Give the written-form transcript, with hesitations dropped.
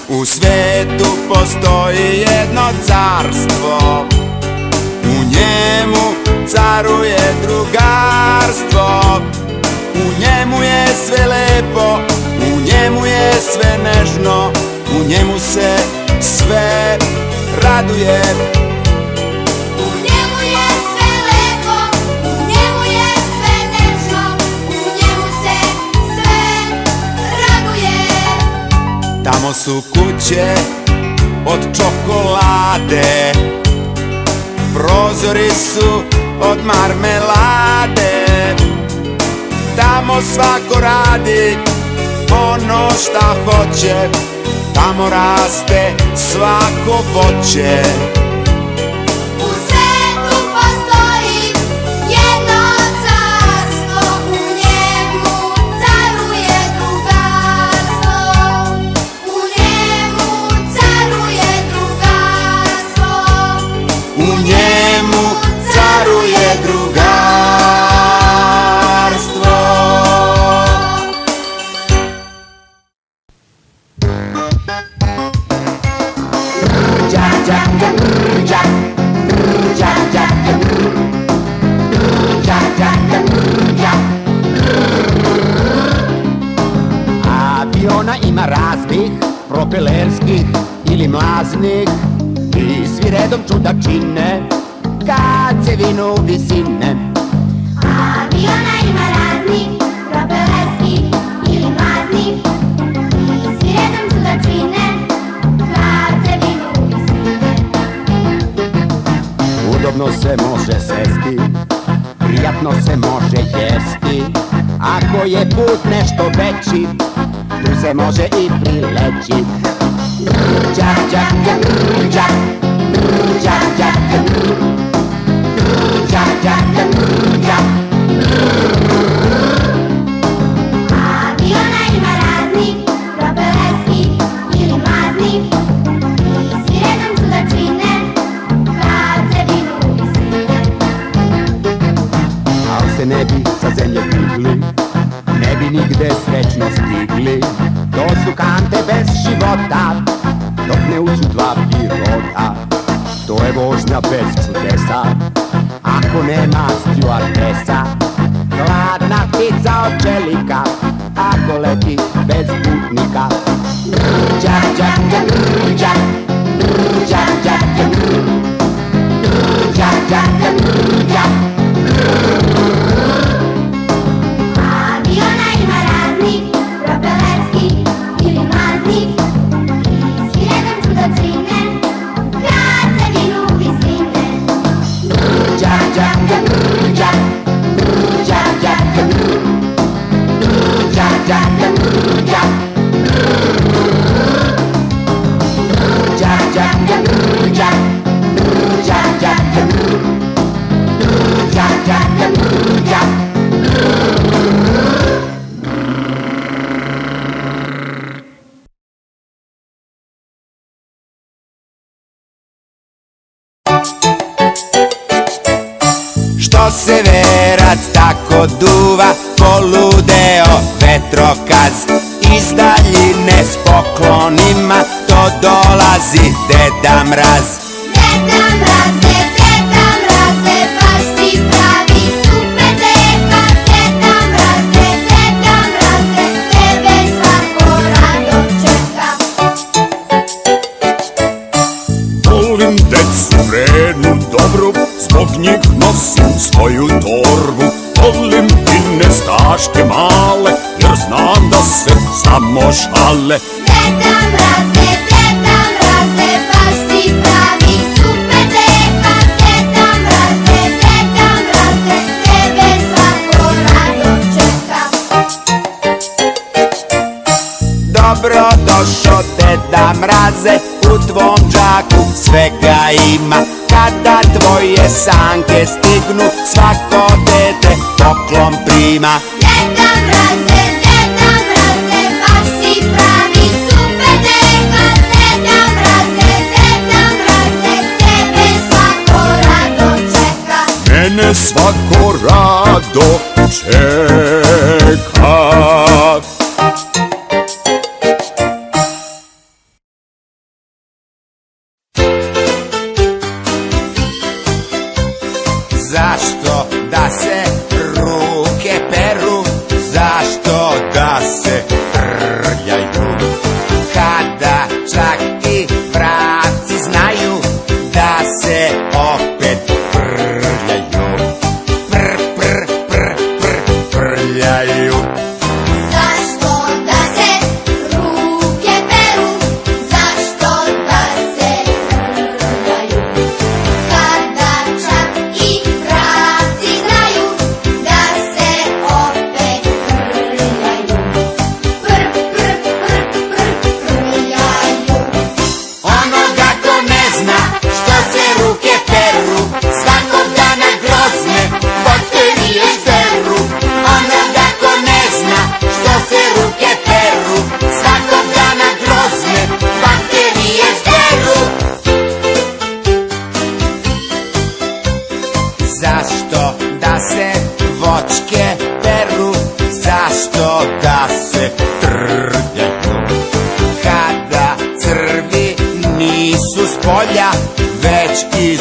U svetu postoji jedno carstvo, u njemu caruje drugarstvo. U njemu je sve lepo, u njemu je sve nežno, u njemu se sve raduje. U njemu je sve lepo, u njemu je sve nežno, u njemu se sve raduje. Tamo su kuće od čokolade, prozori su od marmelade. Tamo svako radi ono šta hoće, tamo raste svako voće. U svetu postoji jedno carstvo, u njemu caruje drugarstvo. U njemu caruje drugarstvo. U njemu caruje drugarstvo. Aviona ima raznih, propelerskih ili mlaznih, i svi redom čuda čine kad se vinu visine. Aviona ima raznih, propelerskih ili mlaznih, i svi redom čuda čine kad se vinu visine. Udobno se može sesti, prijatno se može jesti. Ako je put nešto veći, tu se može i prileći. Đak, đak, đak, đak, đak, đak, đak, đak, đak, đak. Aviona ima raznih, propelerskih ili mlaznih, i svi redom čuda čine kad se vinu visine. Al se ne bi sa zemlje digli, ne bi nigde srećno stigli. To su kante bez života, dok ne uđu dva pilota. To je vožnja bez čudesa, ako nema stjuardesa. Hladna pizza od čelika, ako leti bez putnika. Đak, đak, đak, đak, đak, đak, đak, đak, đak, đak, đak. Aviona ima raznih, propelerskih ili mlaznih, i svi redom čuda čine kad se vinu visine. Đak, đak, đak, đak, đak, đak, đak, đak, đak, đak, đak. Đak, đak, đak, đak, đak, đak, đak, đak, đak, đak, đak. Što se verac tako duva, poludeo vetrokaz. Iz daljine s poklonima to dolazi Deda Mraz. Deda mraze, baš si pravi super deka. Deda mraze, tebe svako rado čeka. Volim decu vrednu, dobru, zbog njih nosim svoju torbu. Volim i nestaške male, jer znam da se samo šale. Deda mraze, baš si pravi super deka. Deda mraze, tebe svako rado čeka. Dobro došao Deda Mraze, u tvom džaku svega ima. Kada tvoje sanke stignu, svako dete poklon prima. Deda mraze, baš si pravi super deka. Deda mraze, tebe svako rado čeka. Mene svako rado čeka. polja, već iz